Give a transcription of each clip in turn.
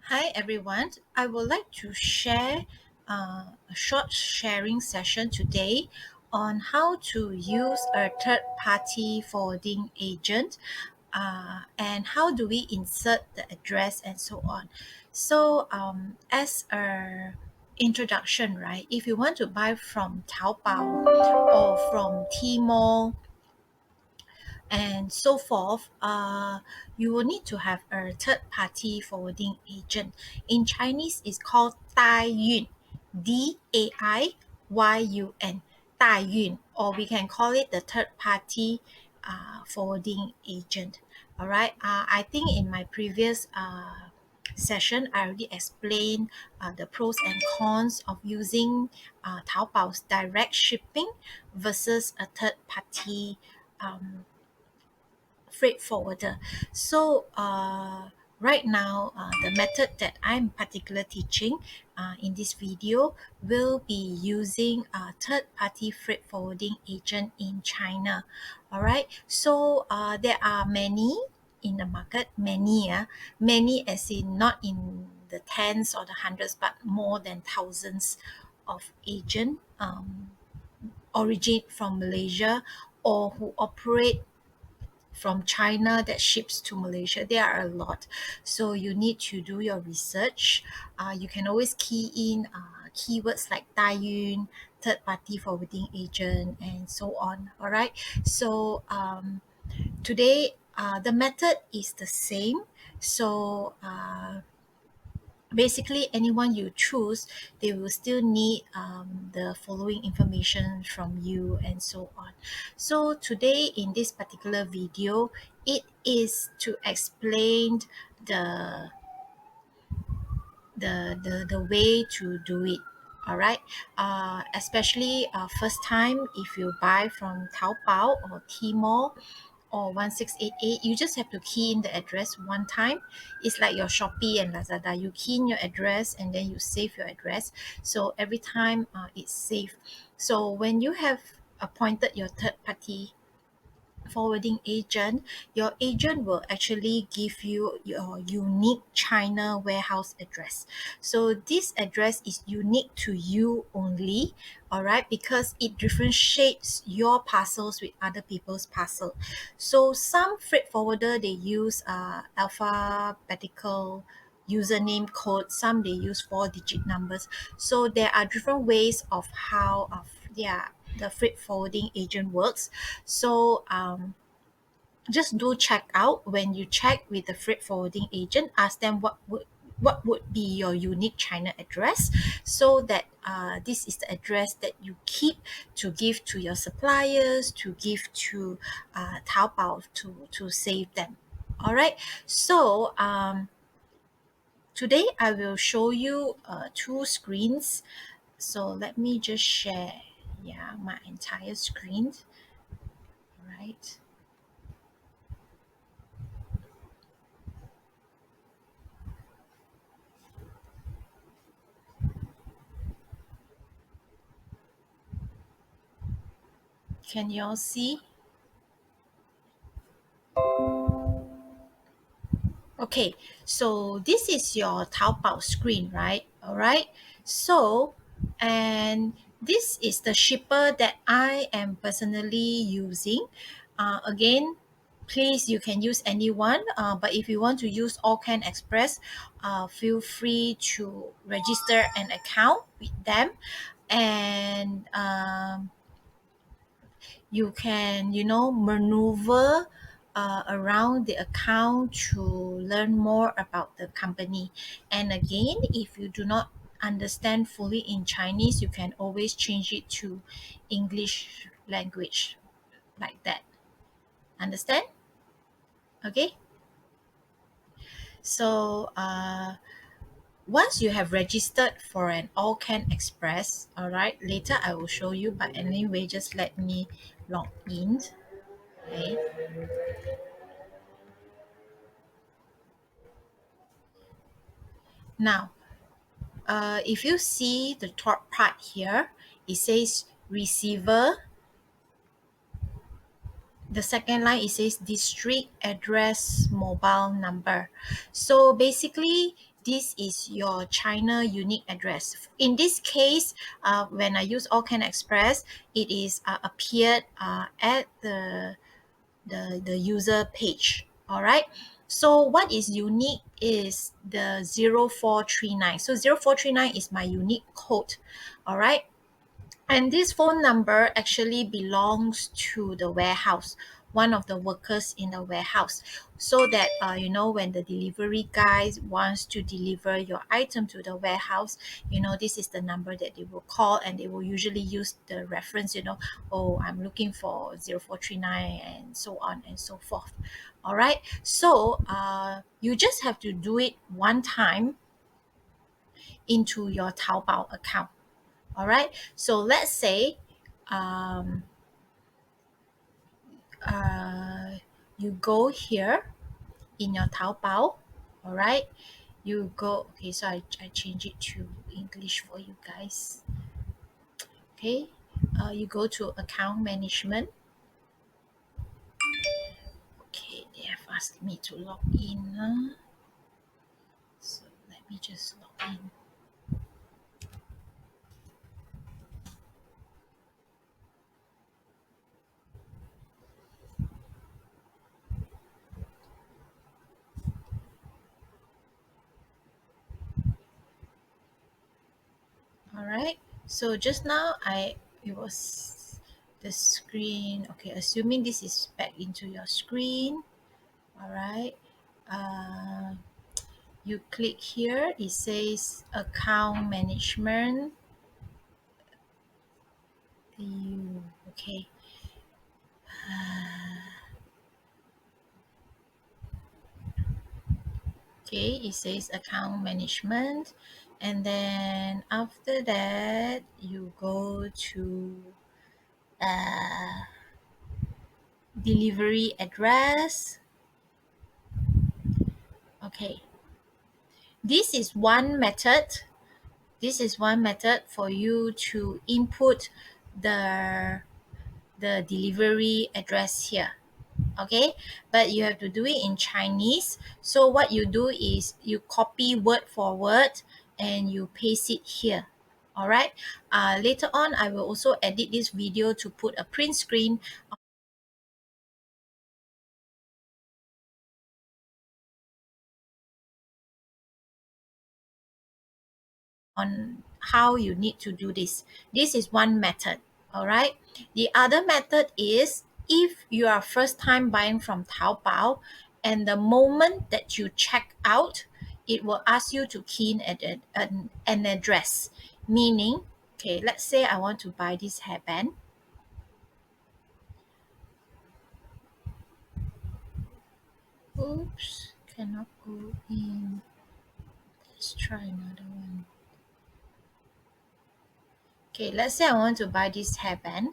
Hi everyone, I would like to share a short sharing session today on how to use a third party forwarding agent and how do we insert the address and so on. As a introduction, right, if you want to buy from Taobao or from Tmall and so forth, you will need to have a third party forwarding agent. In Chinese, it's called 代运, Daiyun, 代运, or we can call it the third party forwarding agent. All right. I think in my previous session, I already explained the pros and cons of using Taobao's direct shipping versus a third party freight forwarder. Right now, the method that I'm particularly teaching in this video will be using a third-party freight forwarding agent in China. All right. There are many in the market, many as in not in the tens or the hundreds, but more than thousands of agent originate from Malaysia or who operate from China that ships to Malaysia. There are a lot. So you need to do your research. You can always key in keywords like 代运, third party forwarding agent, and so on. All right. Today, the method is the same. Basically, anyone you choose, they will still need the following information from you and so on. So today in this particular video, it is to explain the the way to do it. All right. Especially first time, if you buy from Taobao or Tmall or 1688, you just have to key in the address one time. It's like your Shopee and Lazada. You key in your address and then you save your address. So every time it's safe. So when you have appointed your third party forwarding agent, your agent will actually give you your unique China warehouse address. So this address is unique to you only, all right, because it differentiates your parcels with other people's parcel. So some freight forwarder, they use alphabetical username code, some they use 4-digit numbers. So there are different ways of how the freight forwarding agent works. Just do check out. When you check with the freight forwarding agent, ask them what would be your unique China address, so that this is the address that you keep to give to your suppliers, to give to Taobao to save them. All right. Today I will show you two screens. So let me just share, my entire screen. Right. Can you all see? Okay, so this is your Taobao screen, right? All right. So, and this is the shipper that I am personally using. Again, please, you can use anyone. But if you want to use All Can Express, feel free to register an account with them, and you can maneuver around the account to learn more about the company. And again, if you do not understand fully in Chinese, you can always change it to English language, like that. Understand? Okay. So once you have registered for an All Can Express, all right, later I will show you, but anyway, just let me log in. Okay. Now, if you see the top part here, it says receiver. The second line, it says district address mobile number. So basically, this is your China unique address. In this case, when I use Allcan Express, it is appeared at the user page. All right. So what is unique is the 0439. So 0439 is my unique code. All right. And this phone number actually belongs to the warehouse, one of the workers in the warehouse, so that when the delivery guys wants to deliver your item to the warehouse, this is the number that they will call, and they will usually use the reference, oh, I'm looking for 0439 and so on and so forth. All right. So you just have to do it one time into your Taobao account. All right. So let's say um, uh, you go here in your Taobao. All right. You go. Okay. So I change it to English for you guys. Okay. You go to account management. Okay. They have asked me to log in. So let me just log in. All right. So just now it was the screen. Okay. Assuming this is back into your screen. All right. Uh, you click here. It says account management. You okay? Okay. It says account management, and then after that you go to uh, delivery address. Okay. This is one method. This is one method for you to input the delivery address here. Okay, but you have to do it in Chinese. So what you do is you copy word for word and you paste it here. All right. Later on, I will also edit this video to put a print screen on how you need to do this. This is one method. All right. The other method is if you are first time buying from Taobao, and the moment that you check out, it will ask you to key in an address. Meaning, okay, let's say I want to buy this hairband. Oops, cannot go in. Let's try another one. Okay, let's say I want to buy this hairband.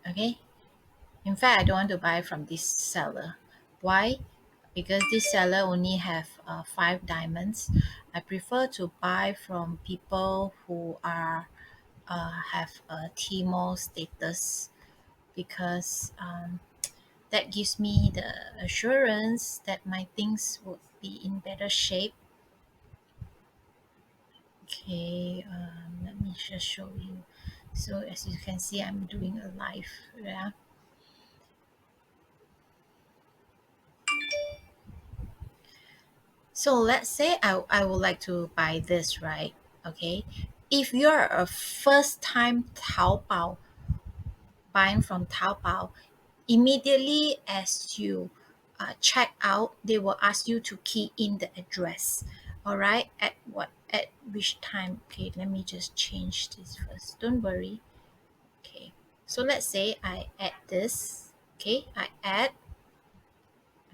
Okay. In fact, I don't want to buy from this seller. Why? Because this seller only have 5 diamonds. I prefer to buy from people who are have a Tmall status, because that gives me the assurance that my things would be in better shape. Okay, let me just show you. So as you can see, I'm doing a live. Yeah. So let's say I would like to buy this, right? Okay. If you're a first time Taobao buying from Taobao, immediately as you check out, they will ask you to key in the address. All right. At which time? Okay, let me just change this first. Don't worry. Okay. So let's say I add this. Okay, I add.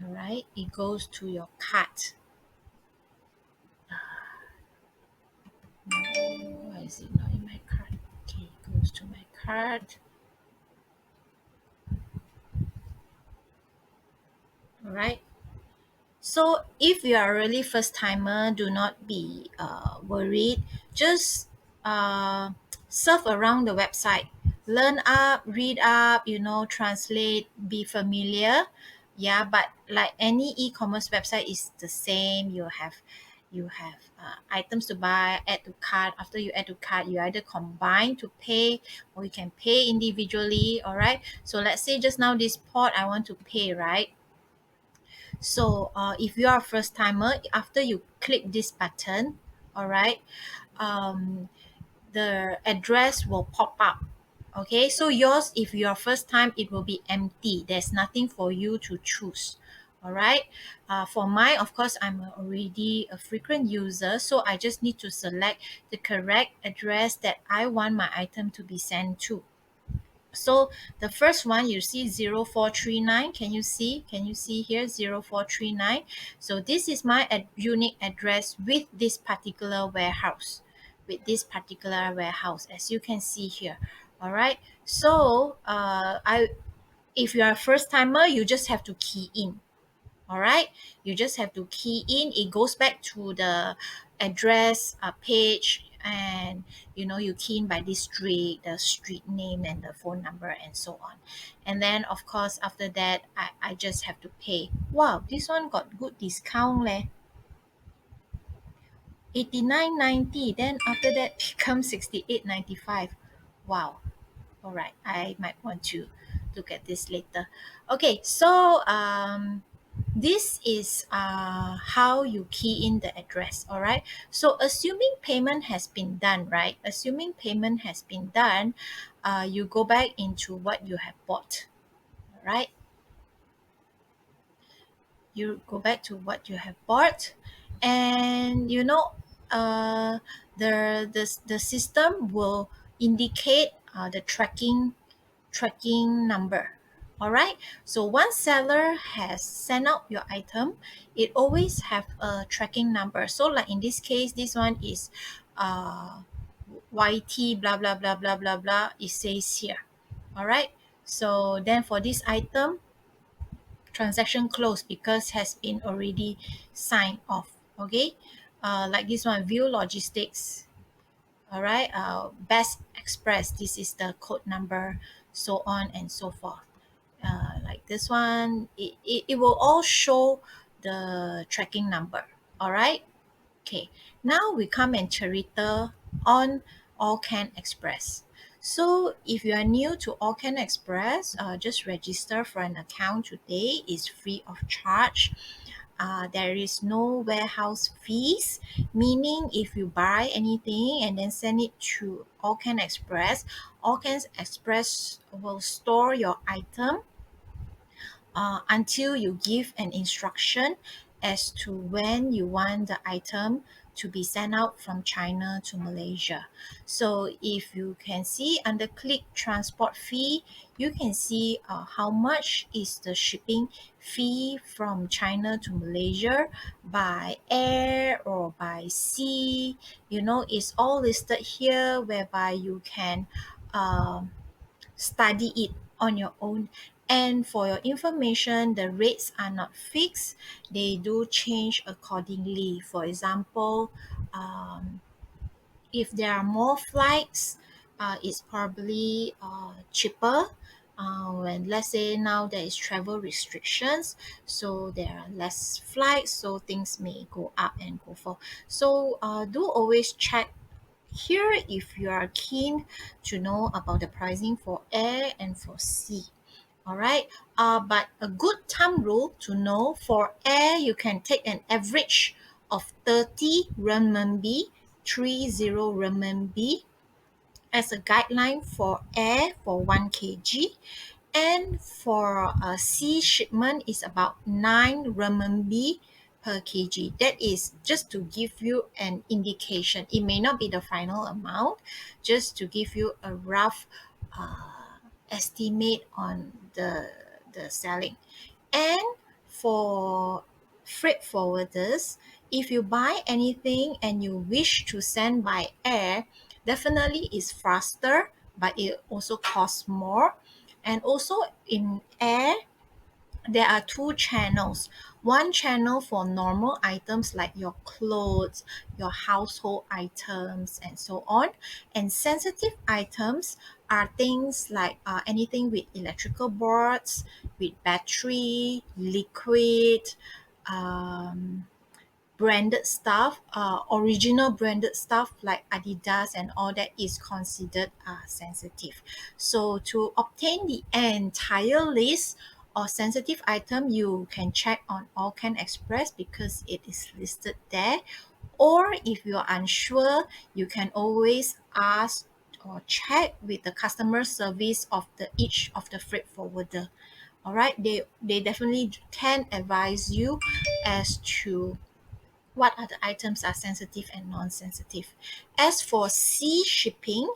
All right. It goes to your cart. Why is it not in my cart? Okay, it goes to my cart. All right. So if you are really first timer, do not be worried. Just surf around the website. learn up, read up, translate, be familiar. Yeah, but like any e-commerce website is the same. You have items to buy, add to cart. After you add to cart, you either combine to pay or you can pay individually. All right. So let's say just now this pot I want to pay, right? So if you are a first timer, after you click this button, all right, um, the address will pop up. Okay, so yours, if you're first time, it will be empty. There's nothing for you to choose. All right. For mine, of course, I'm already a frequent user, so I just need to select the correct address that I want my item to be sent to. So the first one you see 0439. Can you see here 0439? So this is my unique address with this particular warehouse. As you can see here. All right. So I if you are a first timer, you just have to key in. All right, you just have to key in. It goes back to the address page, and you key in by district, the street name and the phone number and so on. And then of course after that I just have to pay. Wow, this one got good discount leh, 89.90. Then after that becomes 68.95. Wow. All right, I might want to look at this later. Okay, so this is how you key in the address. All right, so assuming payment has been done, right? You go back into what you have bought. All right, you go back to what you have bought, and the system will indicate the tracking number. All right, so once seller has sent out your item, it always have a tracking number. So like in this case, this one is uh YT blah blah blah blah blah blah, it says here. All right, so then for this item, transaction closed because has been already signed off. Okay, like this one, view logistics. All right, best express, this is the code number, so on and so forth. Like this one, it will all show the tracking number. All right. Okay, now we come and charita on All Can Express. So if you are new to All Can Express, just register for an account today. It's free of charge. There is no warehouse fees, meaning if you buy anything and then send it to All Can Express, All Can Express will store your item until you give an instruction as to when you want the item to be sent out from China to Malaysia. So if you can see under click transport fee, you can see how much is the shipping fee from China to Malaysia by air or by sea. It's all listed here, whereby you can study it on your own. And for your information, the rates are not fixed, they do change accordingly. For example, if there are more flights, it's probably cheaper. When let's say now there is travel restrictions, so there are less flights, so things may go up and go forth. So do always check here if you are keen to know about the pricing for air and for sea. All right. But a good thumb rule to know, for air, you can take an average of 30 renminbi, 30 renminbi as a guideline for air for 1 kg. And for a sea shipment is about 9 renminbi per kg. That is just to give you an indication. It may not be the final amount, just to give you a rough estimate on the selling. And for freight forwarders, if you buy anything and you wish to send by air, definitely is faster, but it also costs more. And also in air, there are two channels. One channel for normal items like your clothes, your household items, and so on. And sensitive items are things like anything with electrical boards, with battery, liquid, um, branded stuff, original branded stuff like Adidas and all that is considered sensitive. So to obtain the entire list of sensitive item, you can check on Allcan Express because it is listed there. Or if you're unsure, you can always ask or check with the customer service of the each of the freight forwarder. All right, they definitely can advise you as to what are the items are sensitive and non-sensitive. As for sea shipping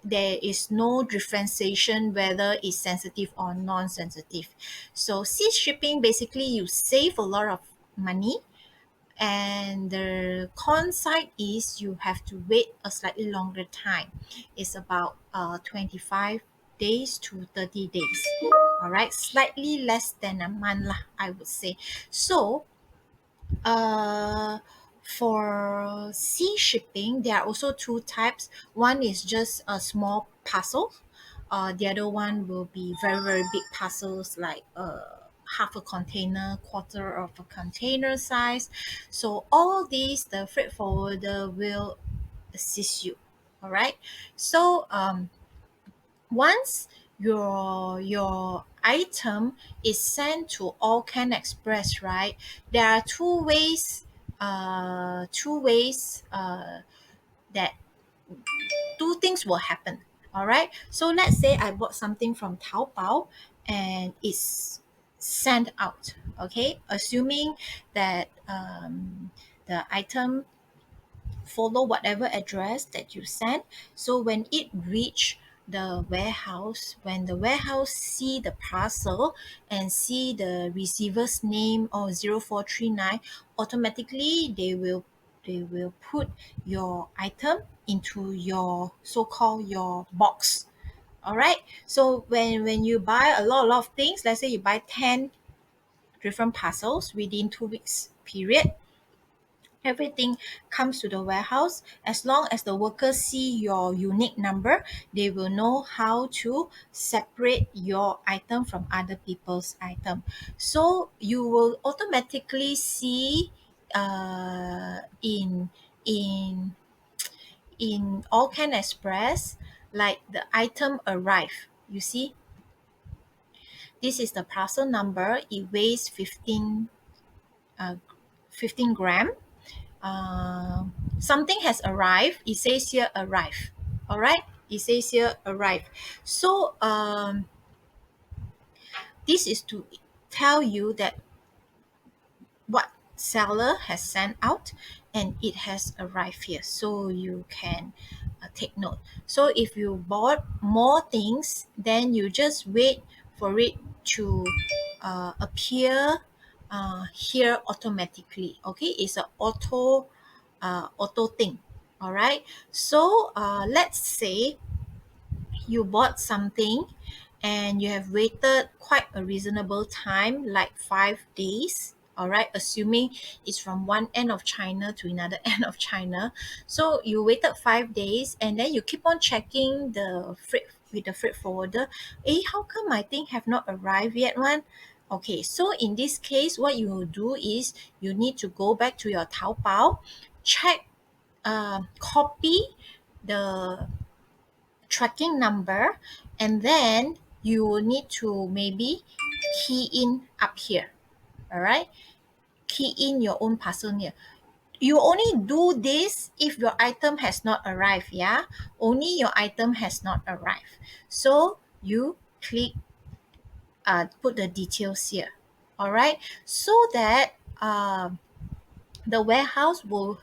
there is no differentiation whether it's sensitive or non-sensitive. So sea shipping basically you save a lot of money, and the con side is you have to wait a slightly longer time. It's about 25 days to 30 days. All right, slightly less than a month lah, I would say. So uh, for sea shipping, there are also two types. One is just a small parcel. The other one will be very, very big parcels like half a container, quarter of a container size. So all these, the freight forwarder will assist you. All right. So once your item is sent to Allcan Express, right? There are two ways that two things will happen. All right. So let's say I bought something from Taobao and it's sent out. Okay, assuming that the item follow whatever address that you send. So when it reach the warehouse, when the warehouse see the parcel and see the receiver's name or 0439, automatically they will put your item into your so-called your box. All right. So when you buy a lot of things, let's say you buy 10 different parcels within 2 weeks period, everything comes to the warehouse. As long as the workers see your unique number, they will know how to separate your item from other people's item. So you will automatically see in Allcan Express, like the item arrive. You see, this is the parcel number. It weighs uh, 15 gram. Something has arrived. It says here arrive. All right. It says here arrive. So this is to tell you that what seller has sent out and it has arrived here, so you can take note. So if you bought more things, then you just wait for it to appear here automatically. Okay, it's a auto thing. All right. So let's say you bought something and you have waited quite a reasonable time, like 5 days. All right, assuming it's from one end of China to another end of China. So you waited 5 days and then you keep on checking the freight with the freight forwarder. How come my thing have not arrived yet one? Okay, so in this case, what you will do is you need to go back to your Taobao, check, copy the tracking number, and then you will need to maybe key in up here. All right, key in your own parcel near. You only do this if your item has not arrived. Yeah, only your item has not arrived. So you click put the details here. All right, so that the warehouse will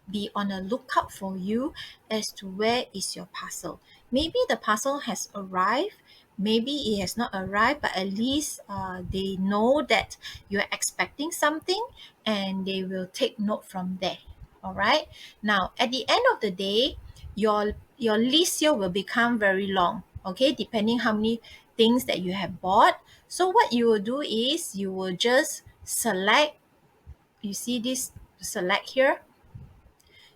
be on a lookout for you as to where is your parcel. Maybe the parcel has arrived, maybe it has not arrived, but at least they know that you're expecting something and they will take note from there. All right. Now, at the end of the day, your list here will become very long. Okay, depending how many things that you have bought. So what you will do is you will just select, you see this select here,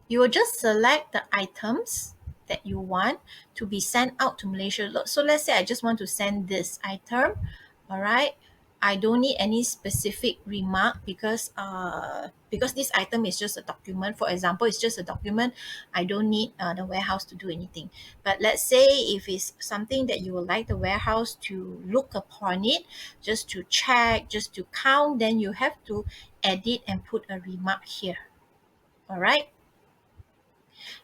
you will just select the items that you want to be sent out to Malaysia. So let's say I just want to send this item, all right? I don't need any specific remark because this item is just a document. For example, it's just a document. I don't need the warehouse to do anything. But let's say if it's something that you would like the warehouse to look upon it, just to check, just to count, then you have to edit and put a remark here. All right.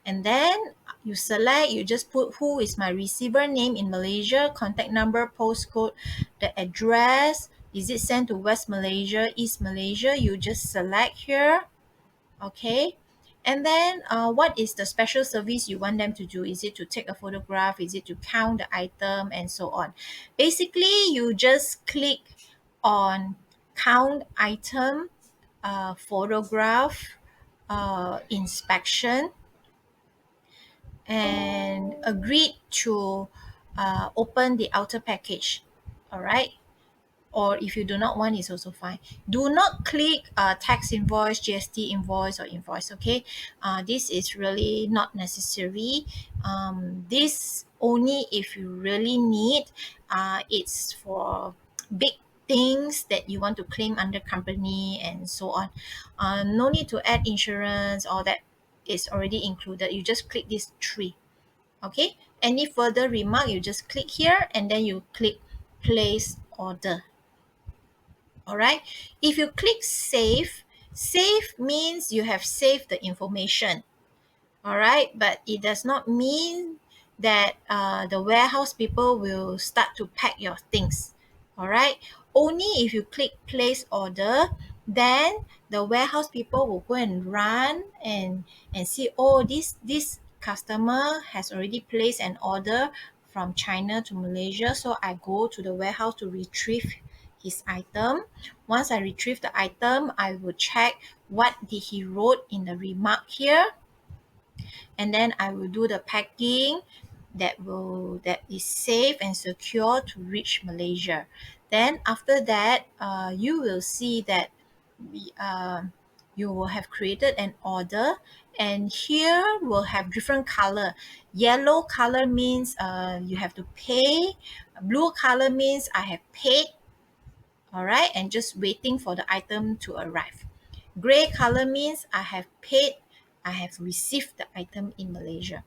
And then you select, you just put who is my receiver name in Malaysia, contact number, postcode, the address, is it sent to West Malaysia, East Malaysia, you just select here, okay? And then what is the special service you want them to do? Is it to take a photograph? Is it to count the item and so on? Basically, you just click on count item, photograph, inspection, and agreed to open the outer package. All right. Or if you do not want, it's also fine. Do not click tax invoice, GST invoice, or invoice. Okay. This is really not necessary. This only if you really need. It's for big things that you want to claim under company and so on. No need to add insurance, all that is already included. You just click these three. Okay, any further remark, you just click here and then you click place order. All right, if you click save, save means you have saved the information. All right, but it does not mean that the warehouse people will start to pack your things. All right, only if you click place order, then the warehouse people will go and run and see, oh, this customer has already placed an order from China to Malaysia, so I go to the warehouse to retrieve his item. Once I retrieve the item, I will check what did he wrote in the remark here, and then I will do the packing that is safe and secure to reach Malaysia. Then after that, you will see that you will have created an order, and here will have different color. Yellow color means you have to pay. Blue color means I have paid, all right, and just waiting for the item to arrive. Gray color means I have paid, I have received the item in Malaysia.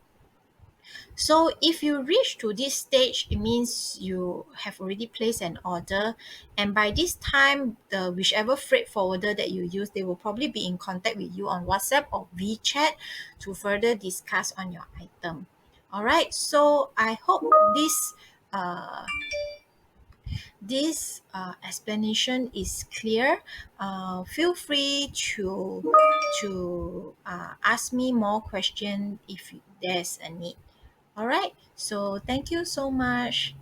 So if you reach to this stage, it means you have already placed an order, and by this time, the whichever freight forwarder that you use, they will probably be in contact with you on WhatsApp or WeChat to further discuss on your item. All right, so I hope uh, this explanation is clear. Feel free to ask me more questions if there's a need. All right. So thank you so much.